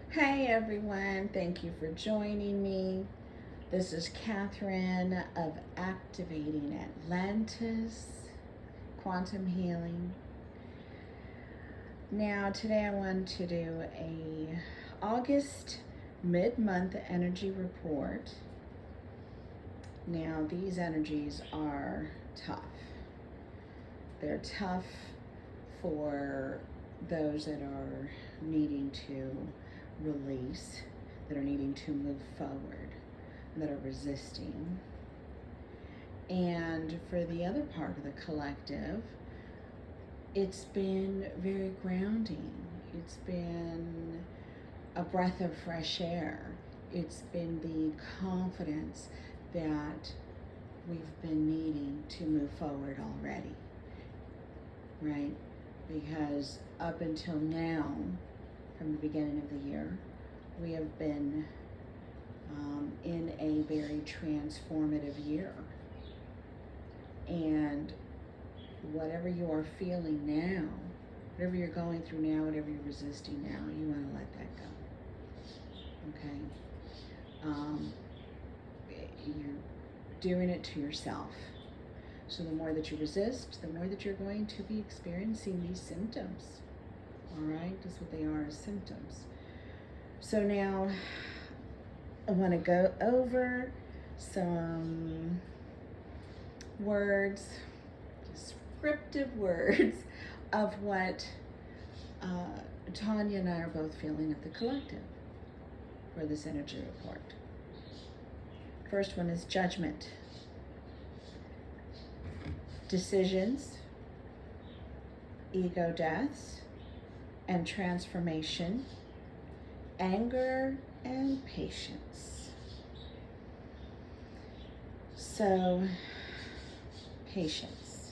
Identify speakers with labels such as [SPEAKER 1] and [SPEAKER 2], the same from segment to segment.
[SPEAKER 1] Hey everyone, thank you for joining me. This is Catherine of Activating Atlantis, Quantum Healing. Now today I want to do a August mid-month energy report. Now these energies are tough. They're tough for those that are needing to release, that are needing to move forward, that are resisting. And for the other part of the collective, it's been very grounding. It's been a breath of fresh air. It's been the confidence that we've been needing to move forward already, right? Because up until now, from the beginning of the year, we have been in a very transformative year. And whatever you are feeling now, whatever you're going through now, whatever you're resisting now, you want to let that go. Okay? You're doing it to yourself. So the more that you resist, the more that you're going to be experiencing these symptoms. All right, that's what they are, as symptoms. So now I want to go over some words, descriptive words of what Tanya and I are both feeling at the collective for this energy report. First one is judgment, decisions, ego deaths, and transformation, anger, and patience. So, patience.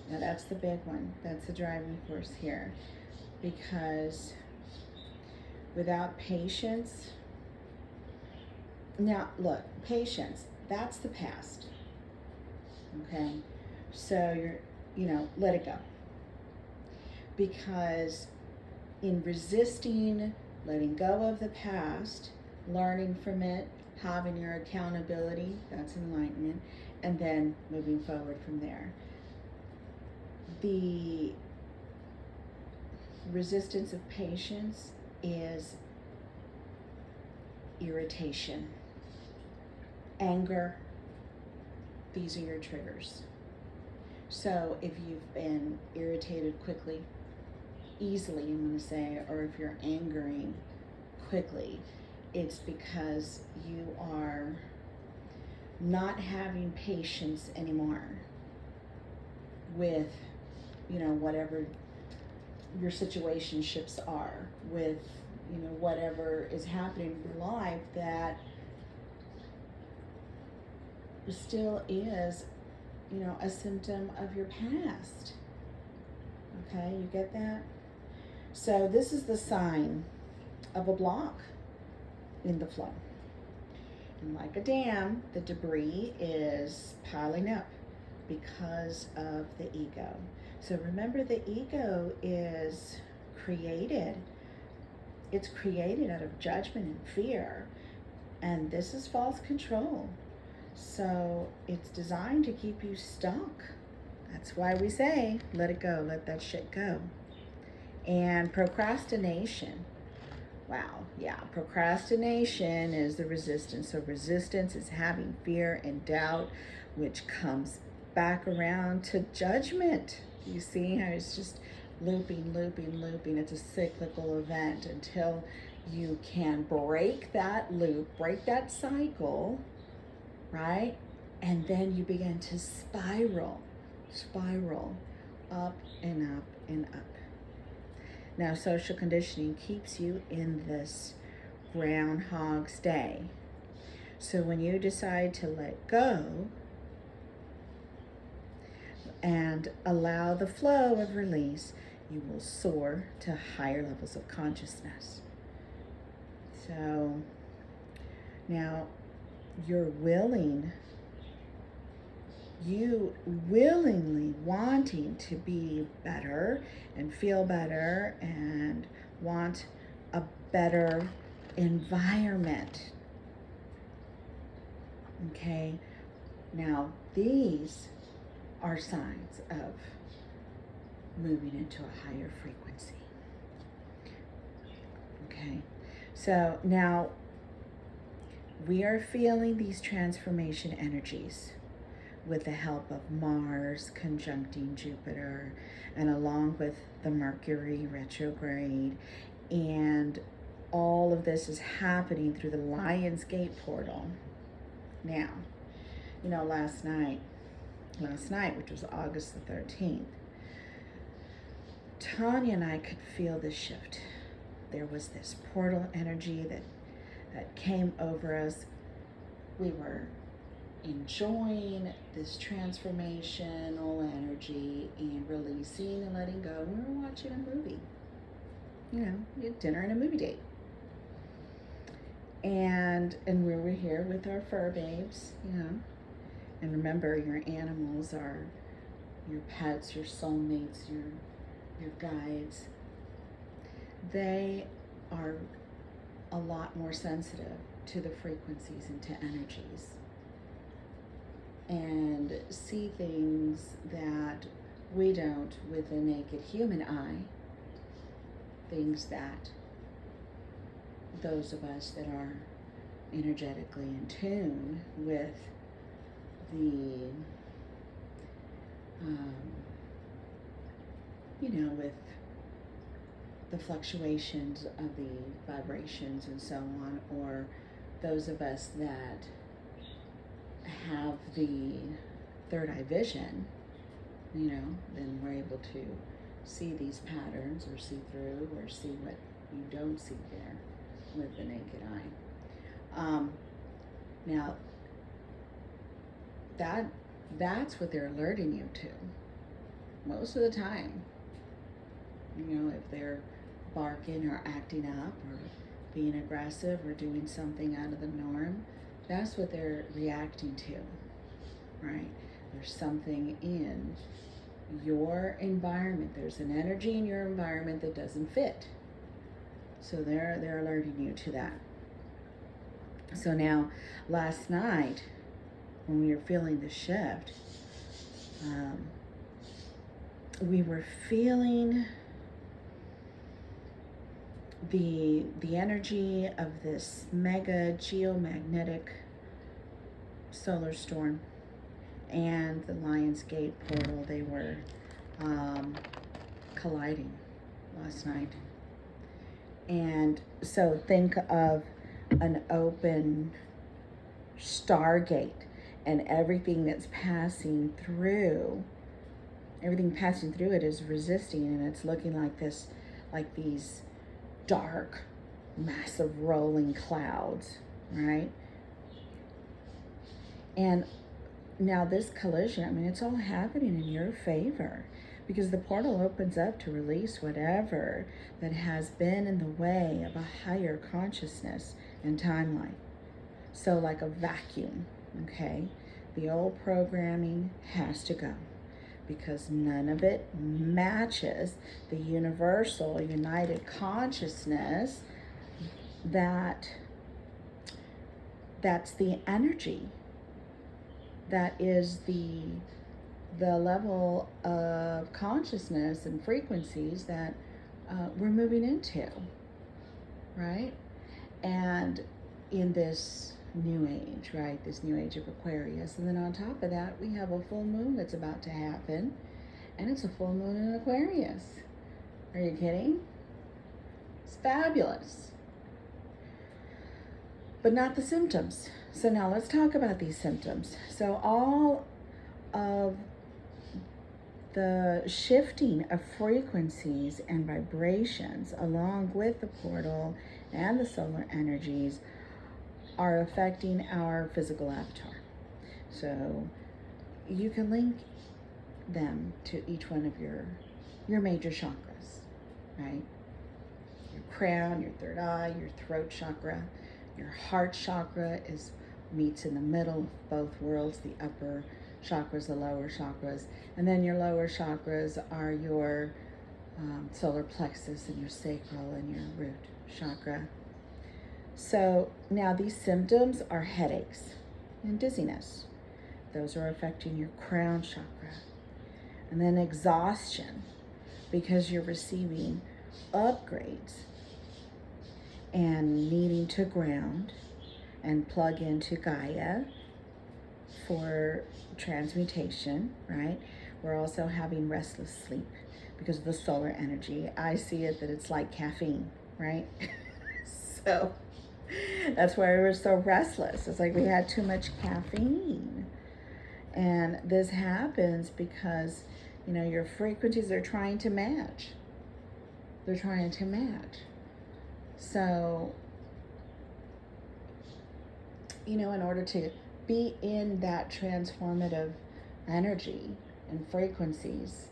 [SPEAKER 1] Now that's the big one. That's the driving force here. Because without patience, now look, patience, that's the past. Okay? So let it go. Because in resisting, letting go of the past, learning from it, having your accountability, that's enlightenment, and then moving forward from there. The resistance of patience is irritation, anger. These are your triggers. So if you've been irritated quickly, easily, I'm going to say, or if you're angering quickly, it's because you are not having patience anymore with, whatever your situationships are, with, whatever is happening in your life that still is, a symptom of your past. Okay, you get that? So this is the sign of a block in the flow. And like a dam, the debris is piling up because of the ego. So remember, the ego is created. It's created out of judgment and fear. And this is false control. So it's designed to keep you stuck. That's why we say, let it go, let that shit go. And procrastination. Wow, yeah, procrastination is the resistance. So resistance is having fear and doubt, which comes back around to judgment. You see how it's just looping. It's a cyclical event until you can break that loop, break that cycle, right? And then you begin to spiral up and up and up. Now, social conditioning keeps you in this Groundhog's Day. So when you decide to let go and allow the flow of release, you will soar to higher levels of consciousness. So now you willingly wanting to be better and feel better and want a better environment. Okay, now these are signs of moving into a higher frequency. Okay, so now we are feeling these transformation energies with the help of Mars conjuncting Jupiter, and along with the Mercury retrograde, and all of this is happening through the Lion's Gate portal. Now, you know, last night, which was August the 13th, Tanya and I could feel the shift. There was this portal energy that came over us. We were enjoying this transformational energy and releasing and letting go. We were watching a movie. You know, we had dinner and a movie date. And we were here with our fur babes, you know. And remember, your animals are your pets, your soulmates, your guides. They are a lot more sensitive to the frequencies and to energies, and see things that we don't with the naked human eye, things that those of us that are energetically in tune with the, with the fluctuations of the vibrations and so on, or those of us that have the third eye vision, then we're able to see these patterns or see through or see what you don't see there with the naked eye. Now, that's what they're alerting you to most of the time. If they're barking or acting up or being aggressive or doing something out of the norm, that's what they're reacting to, right? There's something in your environment. There's an energy in your environment that doesn't fit. So they're alerting you to that. So now, last night, when we were feeling the shift, we were feeling the energy of this mega geomagnetic solar storm and the Lion's Gate portal. They were colliding last night. And so think of an open stargate, and everything passing through it is resisting, and it's looking like this, like these dark, massive rolling clouds, right? And now this collision, it's all happening in your favor, because the portal opens up to release whatever that has been in the way of a higher consciousness and timeline. So like a vacuum, okay? The old programming has to go, because none of it matches the universal united consciousness that's the energy, that is the level of consciousness and frequencies that we're moving into, right? And in this new age, right? This new age of Aquarius. And then on top of that, we have a full moon that's about to happen. And it's a full moon in Aquarius. Are you kidding? It's fabulous. But not the symptoms. So now let's talk about these symptoms. So all of the shifting of frequencies and vibrations along with the portal and the solar energies are affecting our physical avatar. So you can link them to each one of your major chakras, right? Your crown, your third eye, your throat chakra, your heart chakra meets in the middle of both worlds, the upper chakras, the lower chakras, and then your lower chakras are your solar plexus and your sacral and your root chakra. So now these symptoms are headaches and dizziness. Those are affecting your crown chakra. And then exhaustion, because you're receiving upgrades and needing to ground and plug into Gaia for transmutation, right? We're also having restless sleep because of the solar energy. I see it that it's like caffeine, right? So that's why we were so restless. It's like we had too much caffeine. And this happens because, you know, your frequencies are trying to match. They're trying to match. So, you know, in order to be in that transformative energy and frequencies,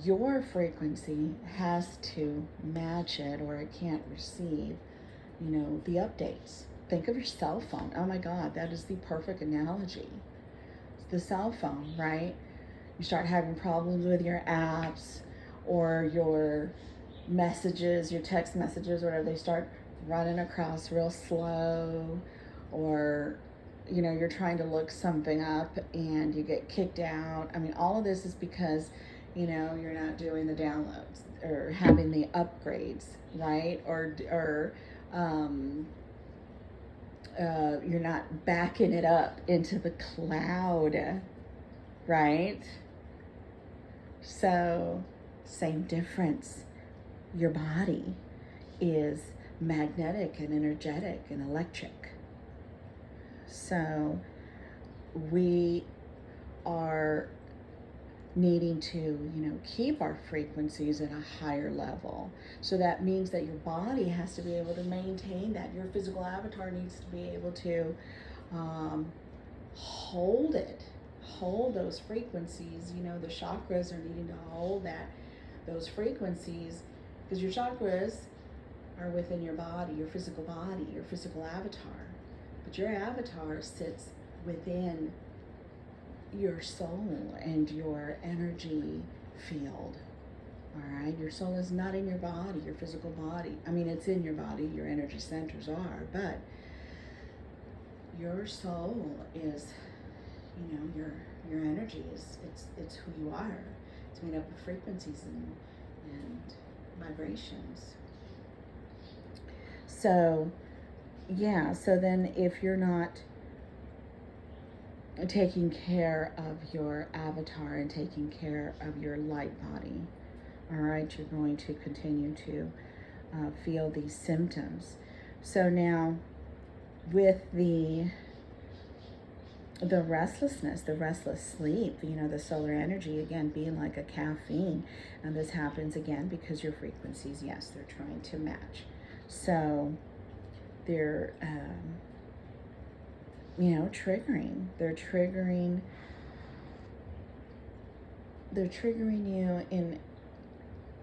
[SPEAKER 1] your frequency has to match it or it can't receive, you know, the updates. Think of your cell phone. Oh my God, that is the perfect analogy. The cell phone, right? You start having problems with your apps or your messages, your text messages, whatever, they start running across real slow, or, you know, you're trying to look something up and you get kicked out. I mean, all of this is because, you know, you're not doing the downloads or having the upgrades, right? Or you're not backing it up into the cloud, right? So, same difference. Your body is magnetic and energetic and electric. So, we are needing to, you know, keep our frequencies at a higher level. So that means that your body has to be able to maintain that. Your physical avatar needs to be able to hold those frequencies. You know, the chakras are needing to hold those frequencies, because your chakras are within your body, your physical avatar. But your avatar sits within your soul and your energy field. All right, your soul is not in your body, your physical body. I mean, it's in your body, your energy centers are, but your soul is, you know, your energy is, it's who you are. It's made up of frequencies and vibrations. So yeah, so then if you're not taking care of your avatar and taking care of your light body, all right, you're going to continue to feel these symptoms. So now with the restlessness, the restless sleep, you know, the solar energy, again, being like a caffeine, and this happens again because your frequencies, yes, they're trying to match. So they're, you know, they're triggering you in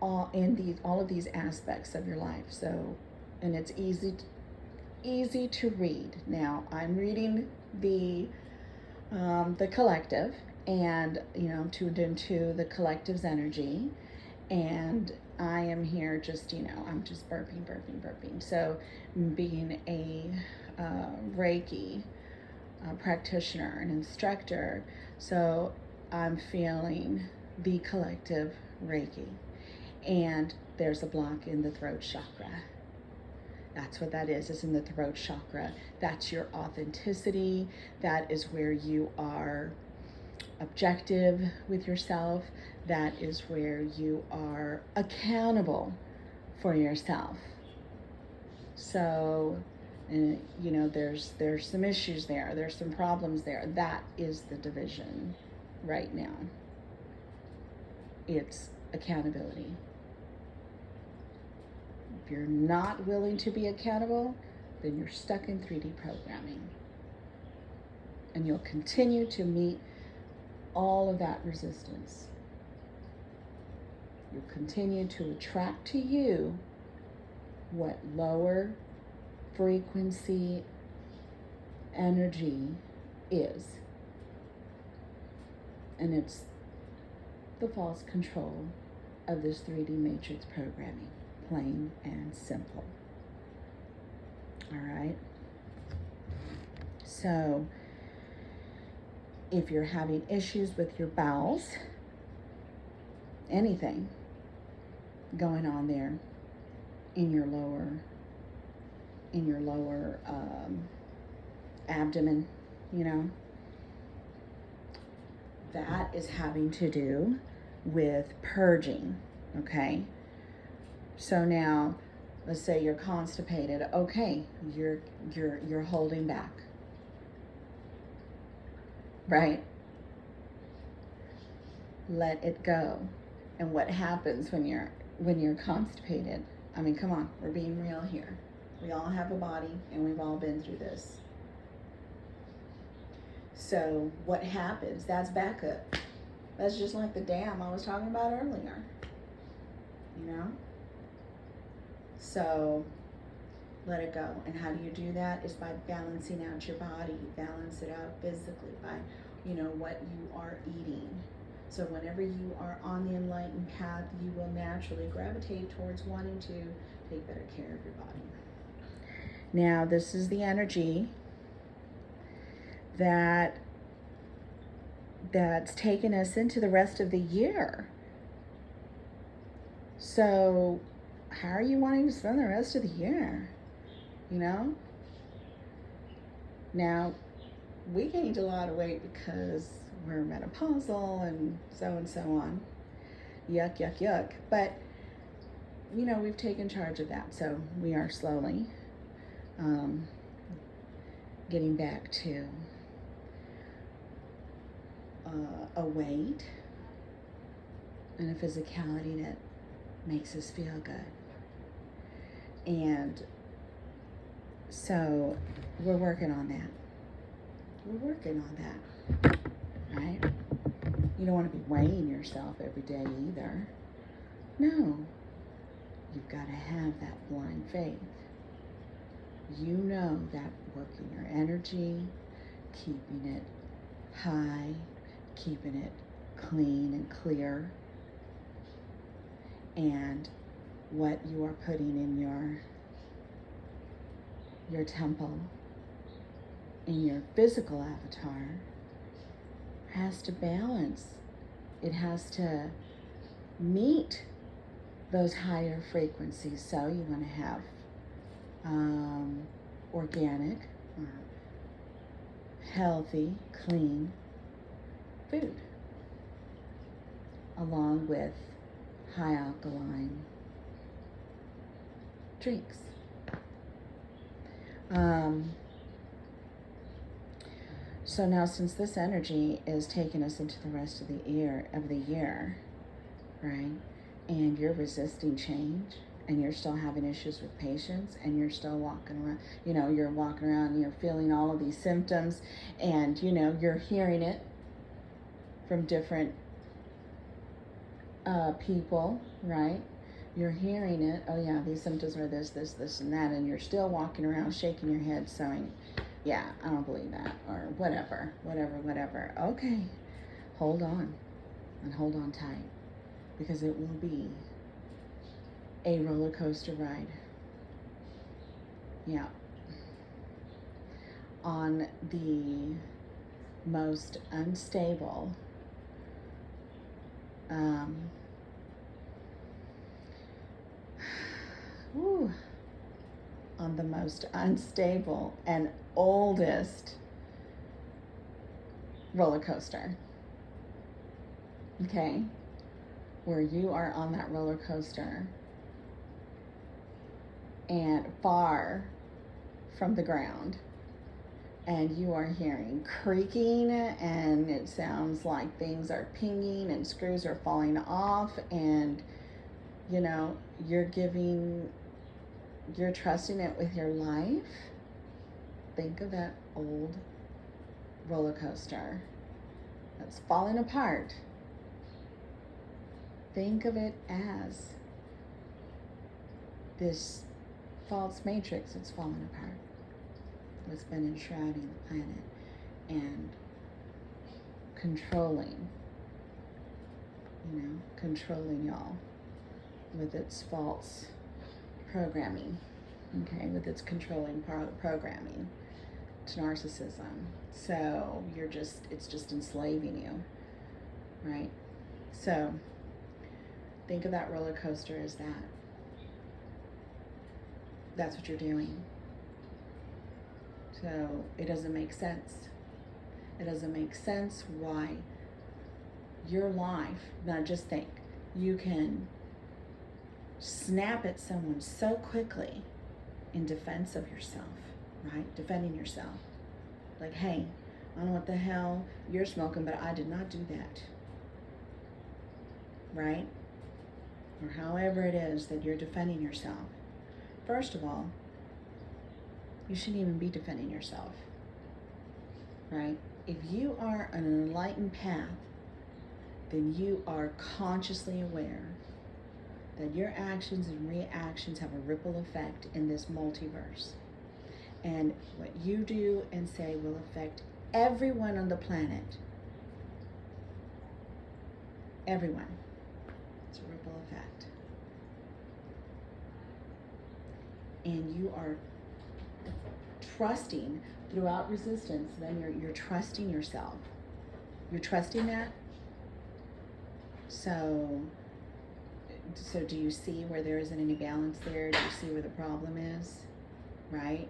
[SPEAKER 1] all of these aspects of your life. So, and it's easy to read. Now I'm reading the collective, and, you know, I'm tuned into the collective's energy, and I am here just, you know, I'm just burping. So being a Reiki practitioner and instructor, so I'm feeling the collective Reiki, and there's a block in the throat chakra. That's what that is. It's in the throat chakra. That's your authenticity. That is where you are objective with yourself. That is where you are accountable for yourself. So, you know, there's some issues there. There's some problems there. That is the division right now. It's accountability. If you're not willing to be accountable, then you're stuck in 3D programming. And you'll continue to meet all of that resistance. You'll continue to attract to you what lower frequency energy is. And the false control of this 3D matrix programming, plain and simple. All right? So, if you're having issues with your bowels, anything going on there in your lower abdomen, you know, that is having to do with purging. Okay, so now let's say you're constipated. Okay, you're holding back, right? Let it go. And what happens when you're constipated? I mean, come on, we're being real here. We all have a body, and we've all been through this. So what happens? That's backup. That's just like the dam I was talking about earlier. You know? So let it go. And how do you do that? Is by balancing out your body. Balance it out physically by, you know, what you are eating. So whenever you are on the enlightened path, you will naturally gravitate towards wanting to take better care of your body. Now, this is the energy that's taken us into the rest of the year. So how are you wanting to spend the rest of the year? You know? Now, we gained a lot of weight because we're menopausal and so on. Yuck, yuck, yuck. But, you know, we've taken charge of that. So we are slowly getting back to a weight and a physicality that makes us feel good. And so we're working on that. We're working on that, right? You don't want to be weighing yourself every day either. No. You've got to have that blind faith. You know that working your energy, keeping it high, keeping it clean and clear, and what you are putting in your temple, in your physical avatar, has to balance. It has to meet those higher frequencies. So you want to have organic, healthy, clean food, along with high alkaline drinks. So now, since this energy is taking us into the rest of the year, right? And you're resisting change, and you're still having issues with patience, and you're still walking around, you know, you're walking around and you're feeling all of these symptoms, and, you know, you're hearing it from different people, right? You're hearing it. Oh yeah, these symptoms are this, and that, and you're still walking around shaking your head saying, yeah, I don't believe that, or whatever. Okay, hold on, and hold on tight, because it will be a roller coaster ride. Yeah. On the most unstable, on the most unstable and oldest roller coaster, okay, where you are on that roller coaster and far from the ground, and you are hearing creaking, and it sounds like things are pinging and screws are falling off, and, you know, you're trusting it with your life. Think of that old roller coaster that's falling apart. Think of it as this false matrix that's falling apart, that's been enshrouding the planet and controlling controlling y'all with its false programming, okay, with its controlling programming to narcissism. So it's just enslaving you, right? So think of that roller coaster as that. That's what you're doing. So it doesn't make sense. It doesn't make sense why your life, now just think, you can snap at someone so quickly in defense of yourself, right? Defending yourself. Like, hey, I don't know what the hell you're smoking, but I did not do that. Right? Or however it is that you're defending yourself. First of all, you shouldn't even be defending yourself. Right? If you are on an enlightened path, then you are consciously aware that your actions and reactions have a ripple effect in this multiverse. And what you do and say will affect everyone on the planet. Everyone. It's a ripple effect. And you are trusting throughout resistance, then you're trusting yourself. You're trusting that. So do you see where there isn't any balance there? Do you see where the problem is? Right?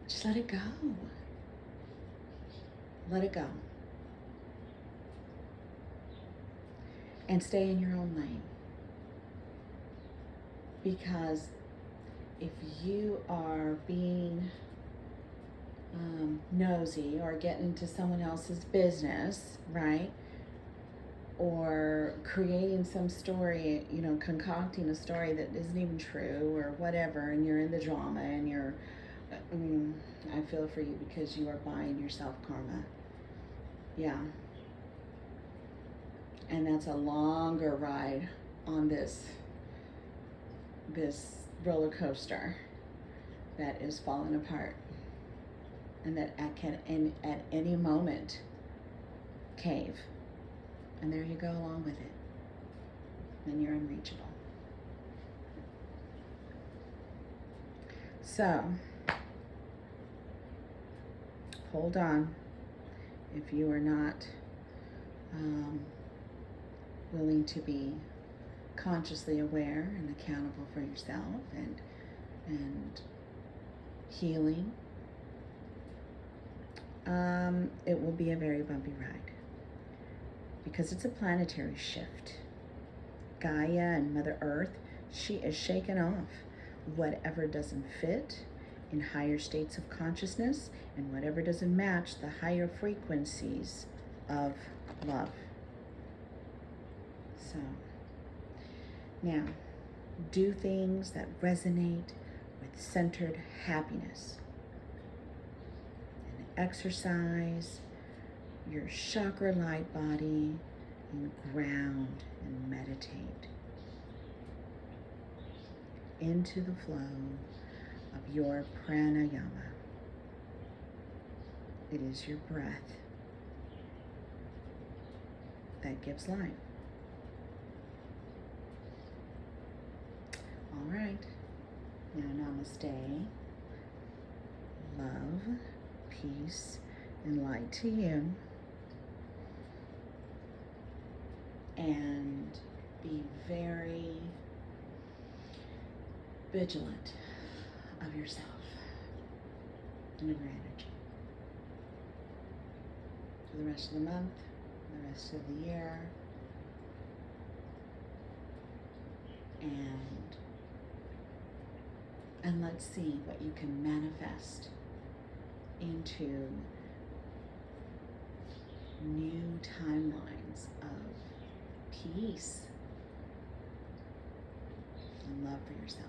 [SPEAKER 1] Just let it go. Let it go. And stay in your own lane. Because if you are being nosy or getting into someone else's business, right? Or creating some story, concocting a story that isn't even true or whatever, and you're in the drama and you're, I feel for you because you are buying yourself karma. Yeah. And that's a longer ride on this roller coaster that is falling apart, and that can at any moment cave. And there you go along with it. Then you're unreachable. So, hold on. If you are not willing to be consciously aware and accountable for yourself and healing, it will be a very bumpy ride. Because it's a planetary shift. Gaia and Mother Earth, she is shaking off whatever doesn't fit in higher states of consciousness and whatever doesn't match the higher frequencies of love. So, now, do things that resonate with centered happiness. And exercise your chakra light body and ground and meditate into the flow of your pranayama. It is your breath that gives life. All right, now namaste, love, peace, and light to you. And be very vigilant of yourself and of your energy for the rest of the month, the rest of the year, and let's see what you can manifest into new timelines of peace and love for yourself.